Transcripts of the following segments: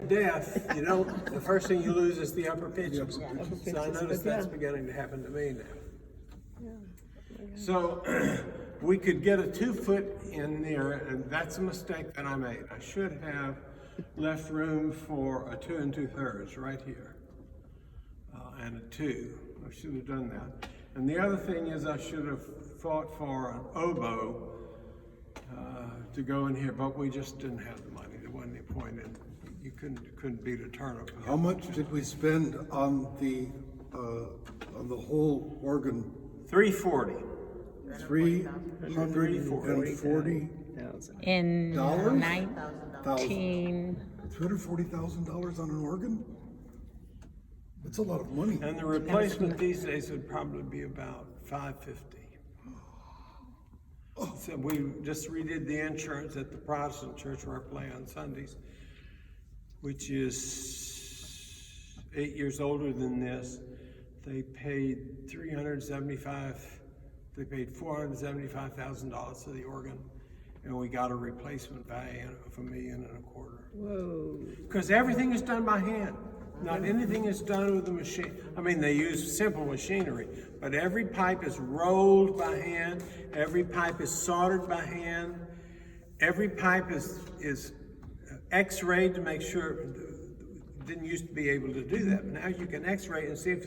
deaf, you know, the first thing you lose is the upper pitches. So I notice that's beginning to happen to me now. So we could get a 2-foot in there, and that's a mistake that I made. I should have left room for a 2 2/3 right here, and a 2. I should have done that. And the other thing is I should have fought for an oboe to go in here, but we just didn't have the money. There wasn't any point in. You couldn't beat a turnip. How much did we spend on the whole organ? $340. $340 In dollars? 19, $240,000 on an organ? That's a lot of money. And the replacement these days would probably be about $550. So we just redid the insurance at the Protestant church where I play on Sundays, which is 8 years older than this. They paid $475,000 for the organ, and we got a replacement value of $1.25 million. whoa. Because everything is done by hand. Not anything is done with a machine. I mean, they use simple machinery, but every pipe is rolled by hand. Every pipe is soldered by hand. Every pipe is x-rayed to make sure. Didn't used to be able to do that, but now you can x-ray and see if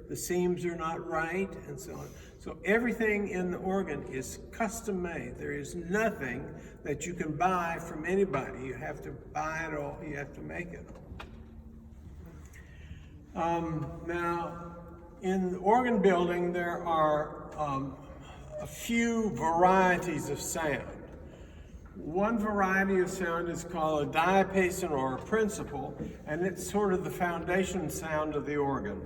the seams are not right and so on. So everything in the organ is custom made. There is nothing that you can buy from anybody. You have to buy it all, you have to make it. Now, in the organ building, there are a few varieties of sound. One variety of sound is called a diapason or a principal, and it's sort of the foundation sound of the organ.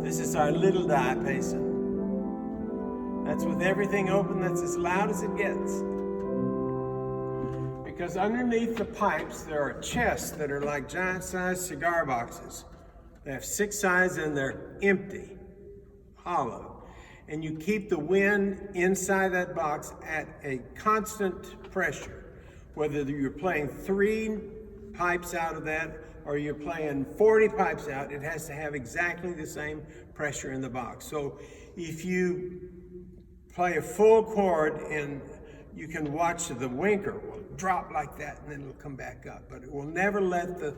This is our little diapason. That's with everything open, that's as loud as it gets. Because underneath the pipes, there are chests that are like giant-sized cigar boxes. They have 6 sides and they're empty, hollow. And you keep the wind inside that box at a constant pressure. Whether you're playing 3 pipes out of that or you're playing 40 pipes out, it has to have exactly the same pressure in the box. So if you play a full chord and you can watch the winker will drop like that and then it'll come back up, but it will never let the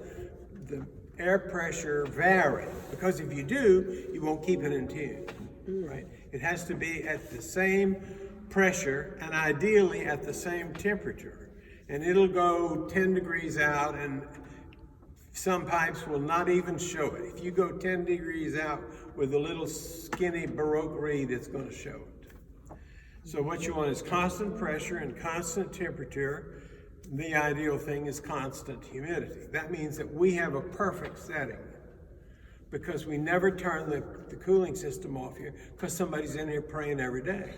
air pressure vary, because if you do, you won't keep it in tune, right? It has to be at the same pressure and ideally at the same temperature, and it'll go 10 degrees out, and some pipes will not even show it. If you go 10 degrees out with a little skinny Baroque reed, it's going to show it. So what you want is constant pressure and constant temperature. The ideal thing is constant humidity. That means that we have a perfect setting because we never turn the cooling system off here because somebody's in here praying every day.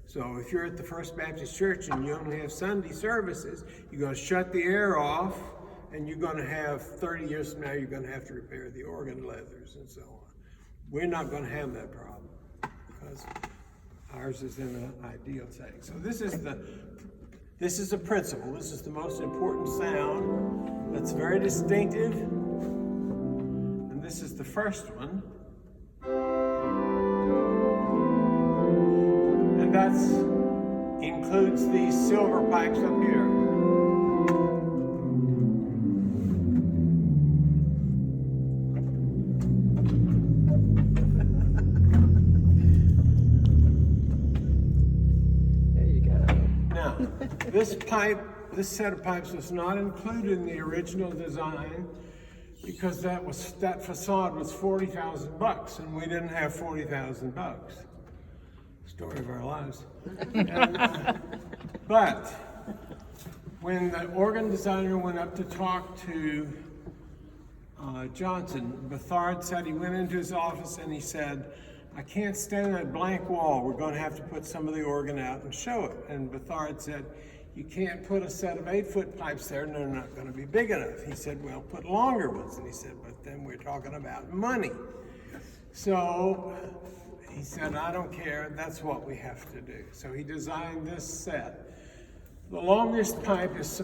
So if you're at the First Baptist Church and you only have Sunday services, you're going to shut the air off, and you're going to have 30 years from now, you're going to have to repair the organ leathers and so on. We're not going to have that problem because ours is in an ideal setting. So this is a principle. This is the most important sound that's very distinctive. And this is the first one. And that includes these silver pipes up here. This set of pipes was not included in the original design because that facade was $40,000 and we didn't have $40,000. Story of our lives. But when the organ designer went up to talk to Johnson, Bethard said he went into his office and he said, "I can't stand on that blank wall. We're going to have to put some of the organ out and show it." And Bethard said, "You can't put a set of 8-foot pipes there, and they're not going to be big enough." He said, "Well, put longer ones." And he said, "But then we're talking about money." So he said, I don't care, that's what we have to do. So he designed this set. The longest pipe is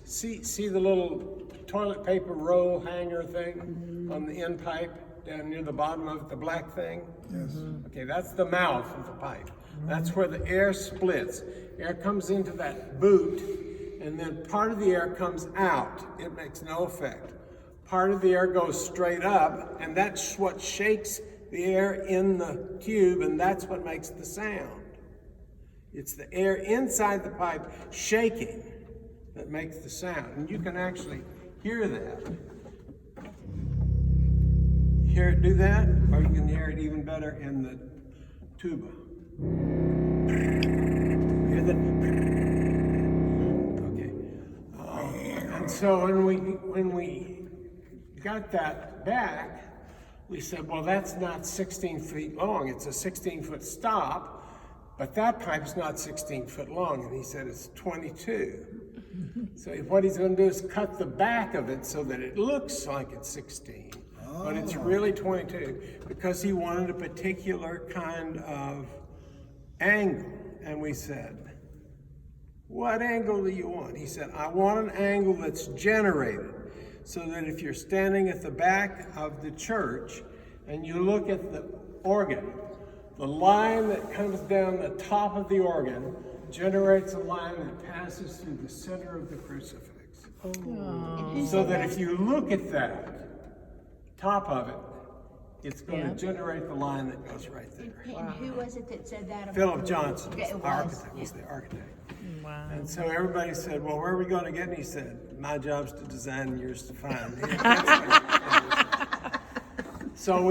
see the little toilet paper roll hanger thing on the end pipe down near the bottom of it, the black thing? Yes. Okay, that's the mouth of the pipe. That's where the air splits. Air comes into that boot, and then part of the air comes out. It makes no effect. Part of the air goes straight up, and that's what shakes the air in the tube, and that's what makes the sound. It's the air inside the pipe shaking that makes the sound, and you can actually hear that. Hear it do that, or you can hear it even better in the tuba. Hear that? Okay. And so when we got that back, we said, well, that's not 16 feet long. It's a 16-foot stop, but that pipe's not 16 foot long. And he said it's 22. So what he's going to do is cut the back of it so that it looks like it's 16, but it's really 22, because he wanted a particular kind of angle. And we said, what angle do you want? He said, I want an angle that's generated, so that if you're standing at the back of the church and you look at the organ, the line that comes down the top of the organ generates a line that passes through the center of the crucifix. So that if you look at that top of it, it's going to generate the line that goes right there. And who was it that said that? Philip Johnson, Yeah, it the was. architect, was the architect. Wow. And so everybody said, well, where are we going to get it? And he said, my job's to design and yours to find. So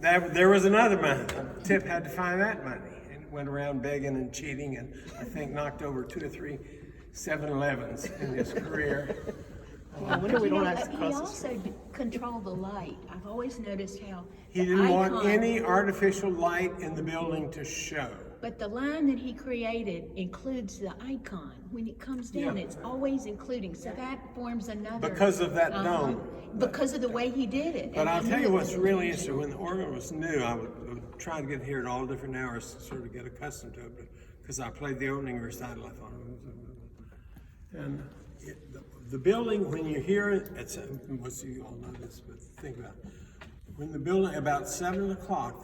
there was another money. Tip had to find that money, and went around begging and cheating, and I think knocked over 2 or 3 7-Elevens in his career. I wonder we don't have to He cross this. also controlled the light. I've always noticed how He the didn't want icon- any artificial light in the building to show. But the line that he created includes the icon. When it comes down, Yeah. it's always including. So that forms another. Because of that dome. Because of the way he did it. But And I I'll knew tell you it what's was really intentional. interesting. When the organ was new, I would try to get here at all different hours to sort of get accustomed to it, because I played the opening recital, I thought. And the building, when you hear it, most of you all know this, but think about it. When the building, about 7 o'clock,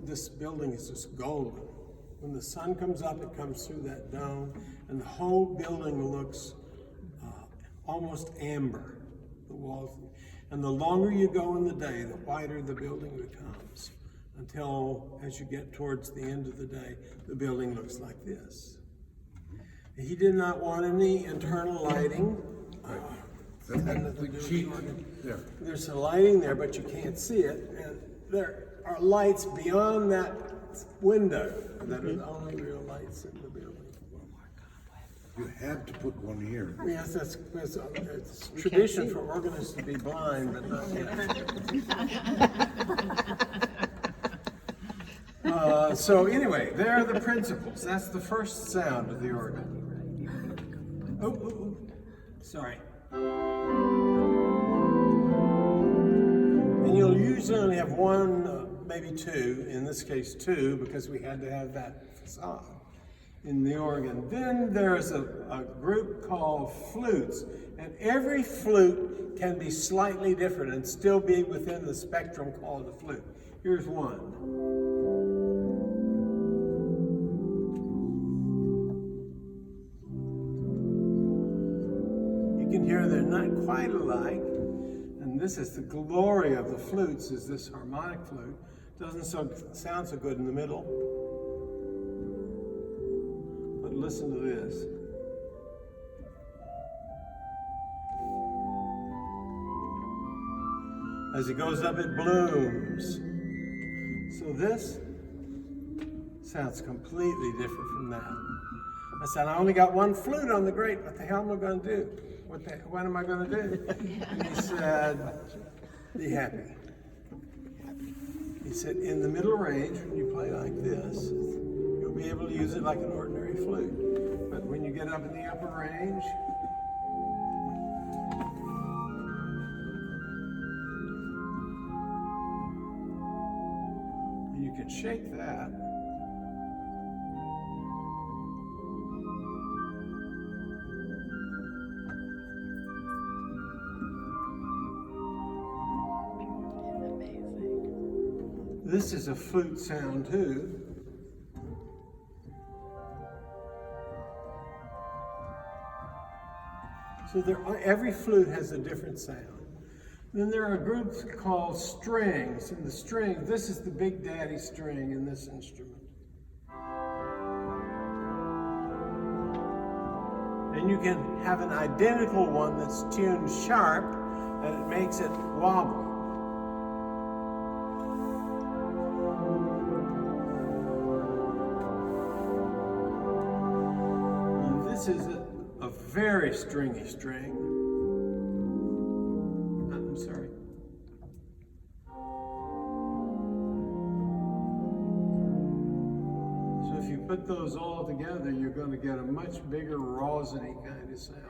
this building is just golden. When the sun comes up, it comes through that dome, and the whole building looks almost amber, the walls. And the longer you go in the day, the whiter the building becomes, until as you get towards the end of the day, the building looks like this. He did not want any internal lighting. There's some lighting there, but you can't see it. And there are lights beyond that window that are the only real lights in the building. You had to put one here. Yes, it's tradition for organists to be blind, but not yet. So anyway, there are the principles. That's the first sound of the organ. Oh, sorry. And you'll usually only have one, maybe two, in this case 2, because we had to have that facade in the organ. Then there's a group called flutes, and every flute can be slightly different and still be within the spectrum called a flute. Here's one. You can hear they're not quite alike, and this is the glory of the flutes, is this harmonic flute. Doesn't sound so good in the middle. But listen to this. As it goes up, it blooms. So this sounds completely different from that. I said, I only got one flute on the grate. What the hell am I going to do? What am I going to do? And he said, be happy. He said, in the middle range, when you play like this, you'll be able to use it like an ordinary flute. But when you get up in the upper range, you can could shake that. This is a flute sound too. So every flute has a different sound. Then there are groups called strings, and the string, this is the big daddy string in this instrument. And you can have an identical one that's tuned sharp, and it makes it wobble. And this is a very stringy string. I'm sorry. So if you put those all together, you're going to get a much bigger, rosiny kind of sound.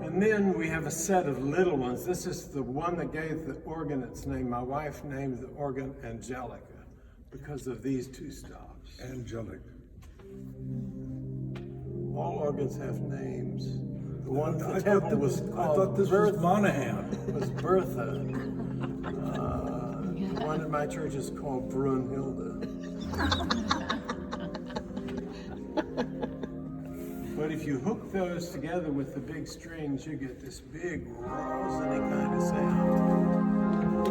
And then we have a set of little ones. This is the one that gave the organ its name. My wife named the organ Angelica because of these two stops. Angelic. All organs have names. The one at the temple was called I thought this was Monahan. was Bertha. The one at my church is called Brunhilde. But if you hook those together with the big strings, you get this big, rosiny kind of sound.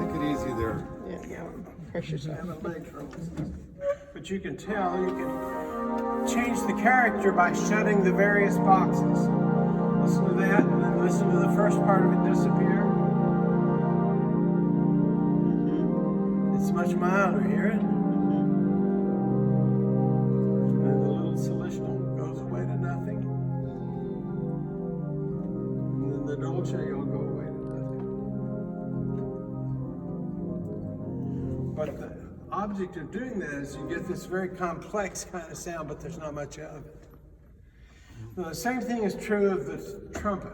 Take it easy there. Yeah, pressure And a leg trouble. But you can tell, you can change the character by shutting the various boxes. Listen to that, and then listen to the first part of it disappear. It's much milder, hear it? And then the little celestial goes away to nothing. And then the dolce will go away to nothing. But the object of doing that is you get this very complex kind of sound, but there's not much of it. Now, the same thing is true of the trumpet.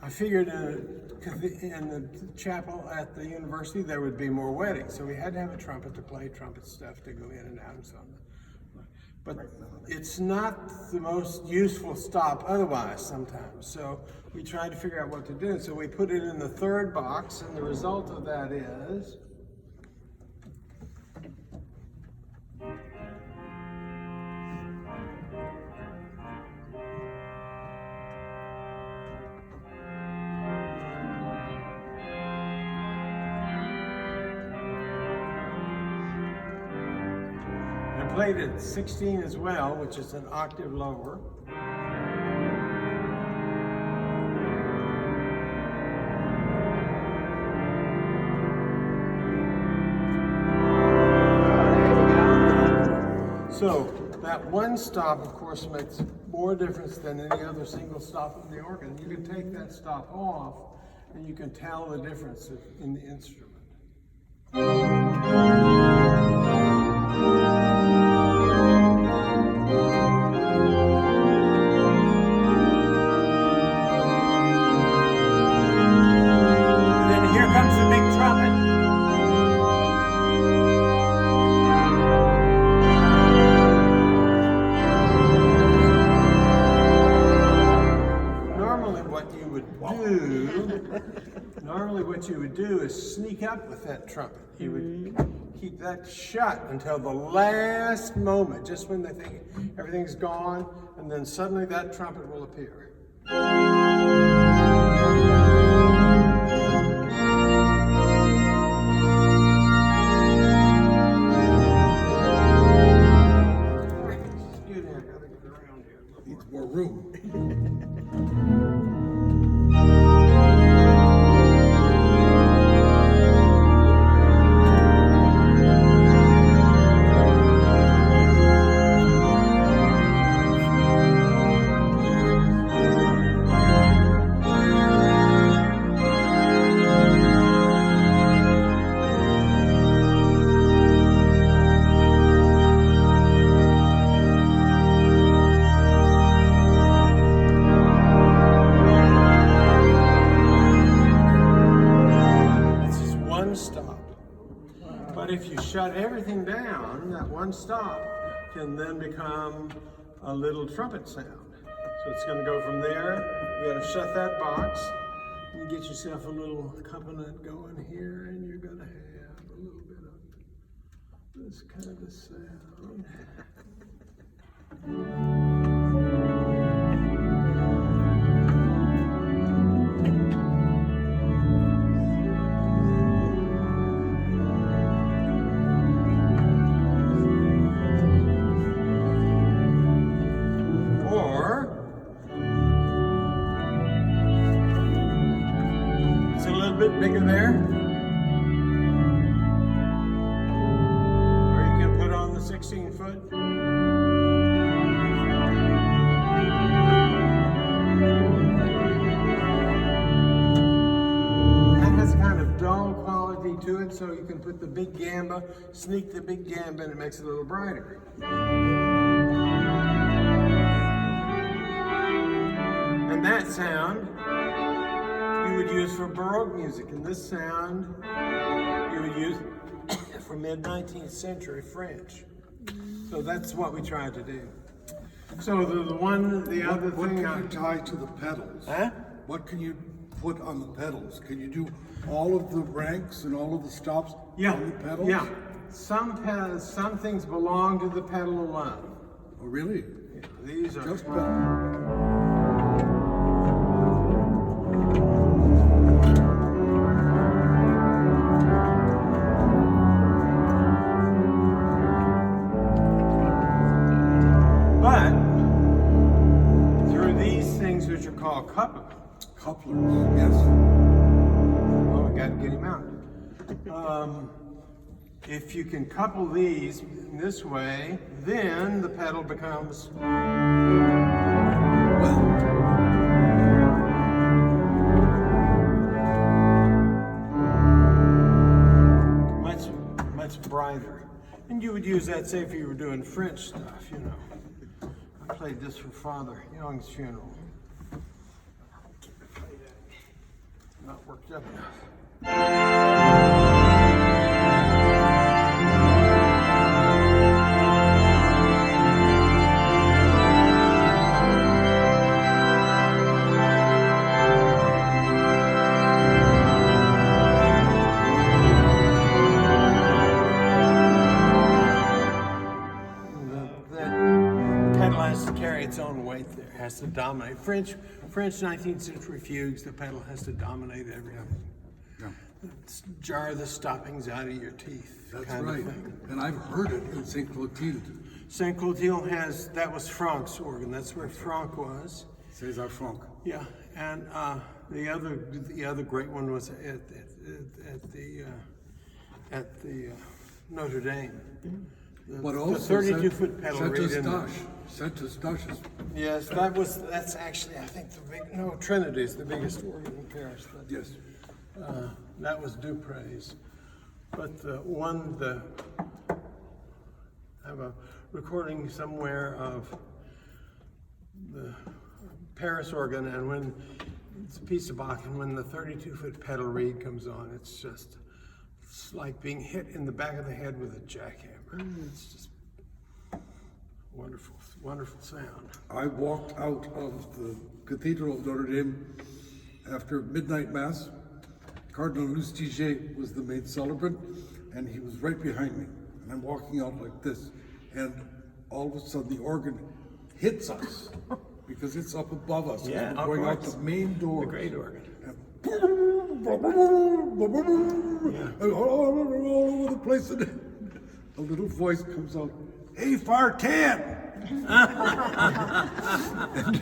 I figured in the chapel at the university there would be more weddings, so we had to have a trumpet to play trumpet stuff to go in and out and so on. But it's not the most useful stop otherwise sometimes, so we tried to figure out what to do. So we put it in the third box, and the result of that is played at 16 as well, which is an octave lower. So that one stop, of course, makes more difference than any other single stop on the organ. You can take that stop off, and you can tell the difference in the instrument. Normally what you would do is sneak up with that trumpet. You would keep that shut until the last moment, just when they think everything's gone, and then suddenly that trumpet will appear. Excuse me, I gotta get around here. Needs more room. But if you shut everything down, that one stop can then become a little trumpet sound. So it's going to go from there. You got to shut that box. You get yourself a little accompaniment going here, and you're going to have a little bit of this kind of sound. Bit bigger there, or you can put on the 16-foot. That has kind of dull quality to it, so you can put the big gamba, sneak the big gamba, and it makes it a little brighter. And that sound you would use for Baroque music, and this sound you would use for mid-19th century French. So that's what we tried to do. So the other What thing. can you tie to the pedals? Huh? What can you put on the pedals? Can you do all of the ranks and all of the stops on the pedals? Yeah. Some things belong to the pedal alone. Oh, really? Yeah, these are Just pedals. But through these things which are called couplers. Couplers, yes. Oh, I got to get him out. If you can couple these in this way, then the pedal becomes much brighter. And you would use that, say, if you were doing French stuff, you know. I played this for Father Young's funeral. Not worked up enough. Its own weight there, has to dominate. French 19th century fugues, the pedal has to dominate everything. Yeah. Jar the stoppings out of your teeth. That's kind right. Of thing. And I've heard it in St. Clotilde. St. Clotilde that was Frank's organ. That's where Frank was. César Franck. Yeah, and the other great one was at the Notre Dame. But The also 32-foot pedal reed in there. Saint-Eustache is. Yes, that's actually, I think, Trinity is the biggest organ in Paris. But, Yes. that was Dupre's. But I have a recording somewhere of the Paris organ, and when it's a piece of Bach, and when the 32-foot pedal reed comes on, it's like being hit in the back of the head with a jackhammer. It's just wonderful, wonderful sound. I walked out of the Cathedral of Notre Dame after midnight mass. Cardinal Lustiger was the main celebrant, and he was right behind me. And I'm walking out like this, and all of a sudden the organ hits us because it's up above us. Yeah, and we're going out course. the main door. The great organ. And all over the place, and a little voice comes out, "Hey, Fartan!" And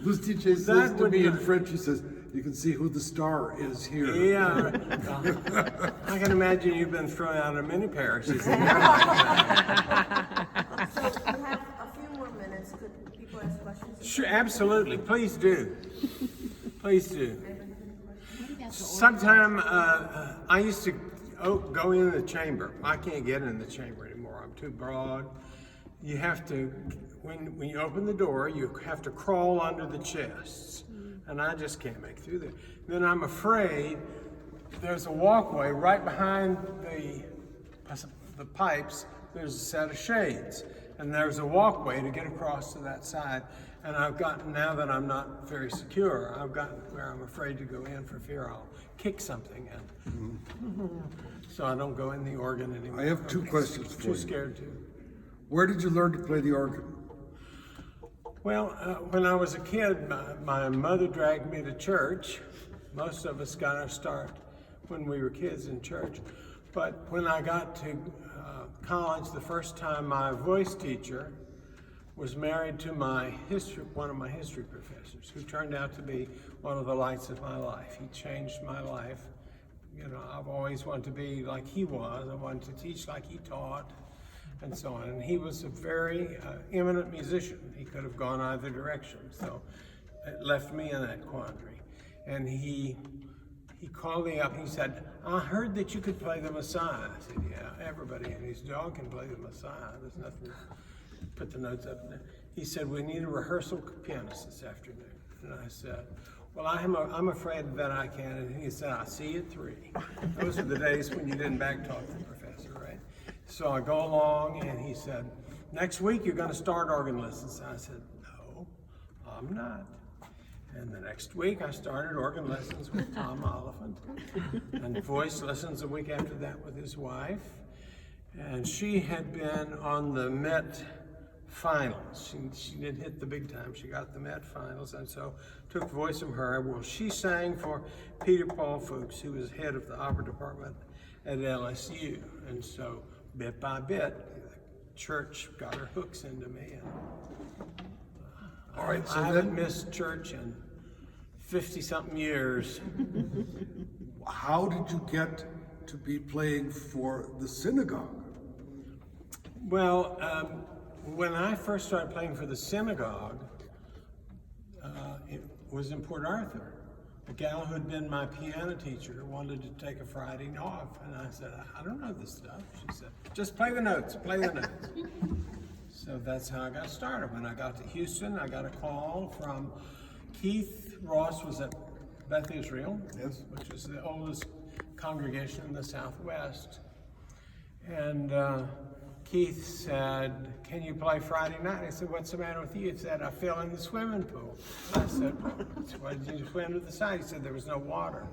Lustiger says to me in French, he says, "You can see who the star is here." Yeah. I can imagine you've been thrown out of many parishes. So we have a few more minutes. Could people ask questions? Sure, absolutely. Please do. Please do. Sometime I used to go in the chamber. I can't get in the chamber anymore. I'm too broad. You have to, when you open the door, you have to crawl under the chests. And I just can't make through there. Then I'm afraid there's a walkway right behind the the pipes, there's a set of shades, and there's a walkway to get across to that side. And I've gotten, now that I'm not very secure, I've gotten where I'm afraid to go in for fear I'll kick something in. So I don't go in the organ anymore. I have two questions for you. Too scared to. Where did you learn to play the organ? Well, when I was a kid, my mother dragged me to church. Most of us got our start when we were kids in church. But when I got to college, the first time, my voice teacher was married to one of my history professors, who turned out to be one of the lights of my life. He changed my life. You know, I've always wanted to be like he was. I wanted to teach like he taught, and so on. And he was a very eminent musician. He could have gone either direction, so it left me in that quandary. And he called me up and he said, I heard that you could play the Messiah. I said, yeah, everybody and his dog can play the Messiah. There's nothing, put the notes up there. He said, we need a rehearsal pianist this afternoon. And I said, well, I'm afraid that I can. And he said, I'll see you at 3. Those are the days when you didn't backtalk the professor, right? So I go along and he said, next week you're gonna start organ lessons. I said, no, I'm not. And the next week I started organ lessons with Tom Oliphant and voice lessons a week after that with his wife. And she had been on the Met finals. She didn't hit the big time. She got the Met finals, and so took voice from her. Well, she sang for Peter Paul Fuchs, who was head of the opera department at LSU. And so bit by bit, the church got her hooks into me. And, All right, so I then haven't missed church in 50-something years. how did you get to be playing for the synagogue? Well, when I first started playing for the synagogue, it was in Port Arthur. A gal who had been my piano teacher wanted to take a Friday off, and I said, I don't know this stuff. She said, just play the notes, play the notes. So that's how I got started. When I got to Houston, I got a call from Keith Ross, was at Beth Israel, Yes. which is the oldest congregation in the Southwest. And Keith said, can you play Friday night? I said, what's the matter with you? He said, I fell in the swimming pool. I said, why did you swim to the side? He said, there was no water.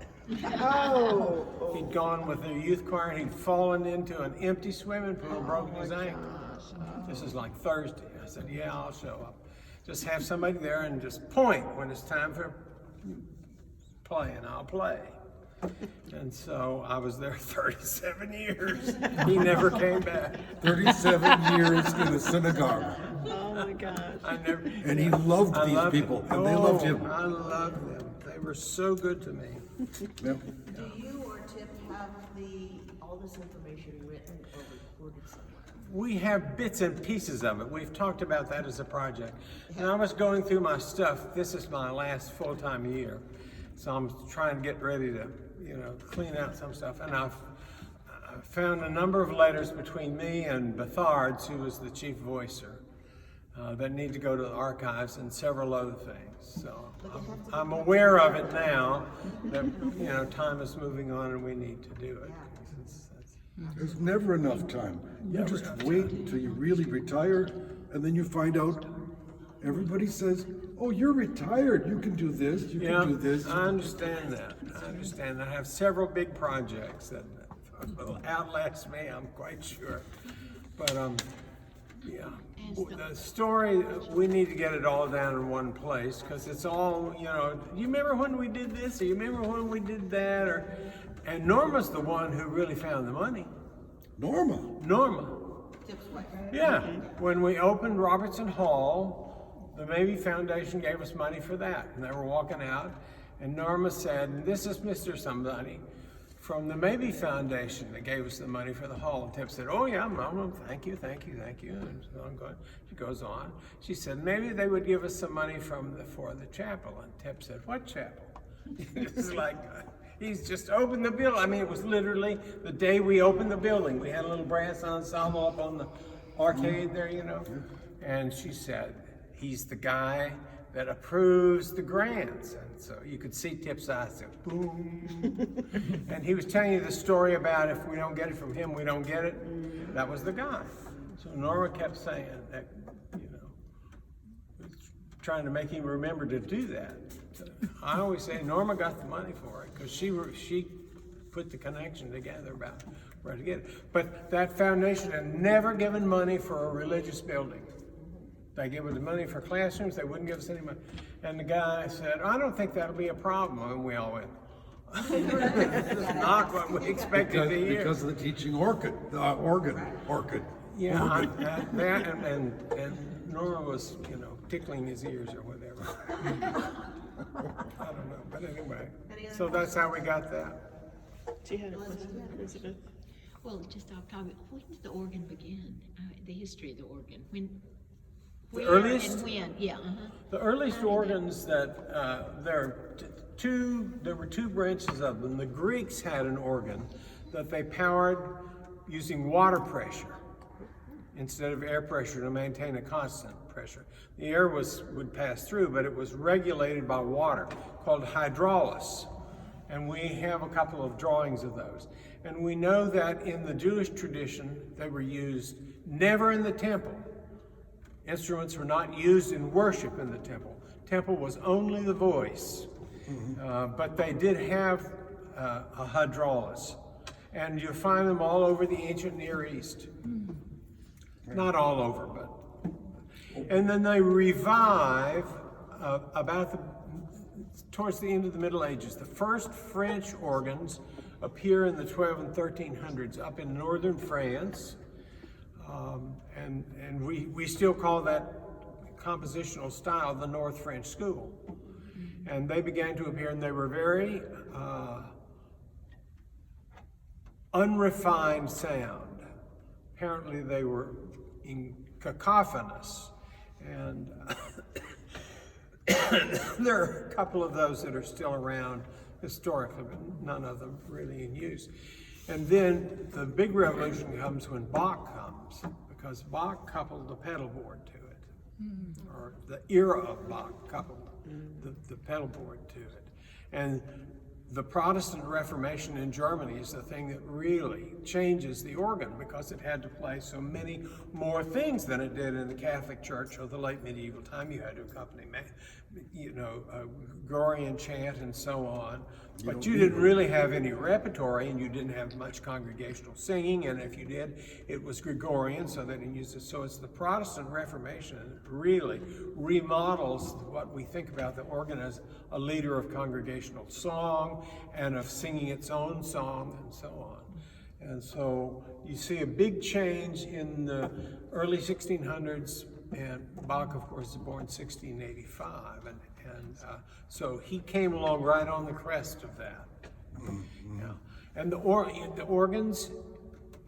Oh. He'd gone with a youth choir and he'd fallen into an empty swimming pool and broken his ankle. This is like Thursday. I said, yeah, I'll show up. Just have somebody there and just point when it's time for play, and I'll play. And so I was there 37 years. He never came back. 37 years in the synagogue. Oh my gosh. I never. And he loved I these loved people, it. and they loved him. I loved them. They were so good to me. Yep. Do you or Tip have all this information written or recorded somewhere? We have bits and pieces of it. We've talked about that as a project. And I was going through my stuff. This is my last full-time year. So I'm trying to get ready to, clean out some stuff. And I found a number of letters between me and Bethards, who was the chief voicer, that need to go to the archives, and several other things. So I'm aware of it now that, time is moving on and we need to do it. There's never enough time. You Never just enough wait until you really retire, and then you find out everybody says, oh, you're retired. You can do this. You Yeah, can do this. I understand that. I have several big projects that will outlast me, I'm quite sure. But the story, we need to get it all down in one place, because it's all, you remember when we did this, or you remember when we did that, and Norma's the one who really found the money. Norma. Tip's wife. Yeah, when we opened Robertson Hall, the Mabee Foundation gave us money for that, and they were walking out, and Norma said, and this is Mr. Somebody from the Mabee Foundation that gave us the money for the hall. And Tip said, oh yeah, Mama, thank you. And so I'm going. She goes on. She said, maybe they would give us some money for the chapel. And Tip said, what chapel? It's like, he's just opened the building. I mean, it was literally the day we opened the building. We had a little brass ensemble up on the arcade there, And she said, he's the guy that approves the grants. And so you could see Tip's eyes go boom. And he was telling you the story about if we don't get it from him, we don't get it. That was the guy. So Norma kept saying that, you know, trying to make him remember to do that. So I always say Norma got the money for it because she put the connection together about where to get it. But that foundation had never given money for a religious building. They gave us the money for classrooms, they wouldn't give us any money. And the guy said, I don't think that'll be a problem. And we all went, this is not what we expected to hear. Because of the teaching orchid. Yeah, and Norma was, you know, tickling his ears or whatever. I don't know, but anyway. So that's how we got that. She had a question, Elizabeth. Well, just off topic, when did the organ begin? The history of the organ? When? The Where earliest? and when? Yeah. The earliest organs that there were two branches of them. The Greeks had an organ that they powered using water pressure instead of air pressure to maintain a constant pressure. The air would pass through, but it was regulated by water, called hydrolysis. And we have a couple of drawings of those. And we know that in the Jewish tradition, they were used never in the temple. Instruments were not used in worship in the temple. Temple was only the voice. But they did have a hydrolysis. And you find them all over the ancient Near East. Not all over, but. And then they revive towards the end of the Middle Ages. The first French organs appear in the 12 and 1300s up in northern France. And we still call that compositional style the North French School. And they began to appear, and they were very unrefined sound. Apparently they were cacophonous. And there are a couple of those that are still around historically, but none of them really in use. And then the big revolution comes when Bach comes, because Bach coupled the pedal board to it, or the era of Bach coupled the pedal board to it. And the Protestant Reformation in Germany is the thing that really changes the organ, because it had to play so many more things than it did in the Catholic Church or the late medieval time. You had to accompany, Gregorian chant and so on. But you didn't really have any repertory, and you didn't have much congregational singing, and if you did, it was Gregorian, so they didn't use it. So it's the Protestant Reformation that really remodels what we think about the organ as a leader of congregational song and of singing its own song and so on. And so you see a big change in the early 1600s, and Bach, of course, is born 1685, and so he came along right on the crest of that. Yeah. And the organs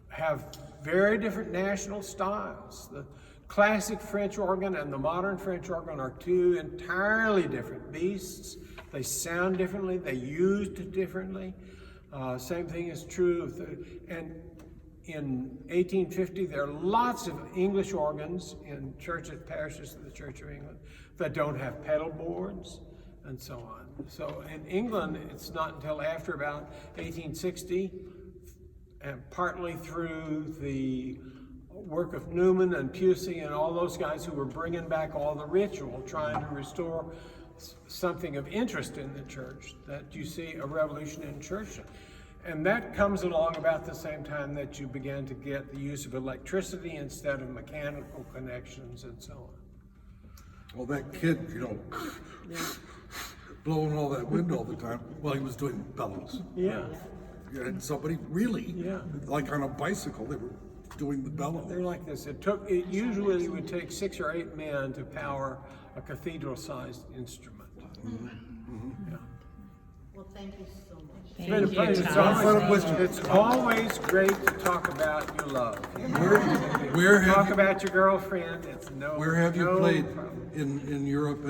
have very different national styles. The classic French organ and the modern French organ are two entirely different beasts. They sound differently, they used differently. Same thing is true of and in 1850, there are lots of English organs in churches, parishes of the Church of England that don't have pedal boards and so on. So in England, it's not until after about 1860, and partly through the work of Newman and Pusey and all those guys who were bringing back all the ritual, trying to restore something of interest in the church, that you see a revolution in church. And that comes along about the same time that you began to get the use of electricity instead of mechanical connections and so on. Well, that kid, blowing all that wind all the time while he was doing bellows. Yeah. And somebody really, like on a bicycle, they were doing the bellows. They're like this. It usually would take 6 or 8 men to power a cathedral-sized instrument. Yeah. Well, thank you so much. It's been a pleasure. It's always great to talk about your love. Where have Talk you, about your girlfriend. It's where have you played problem. in Europe?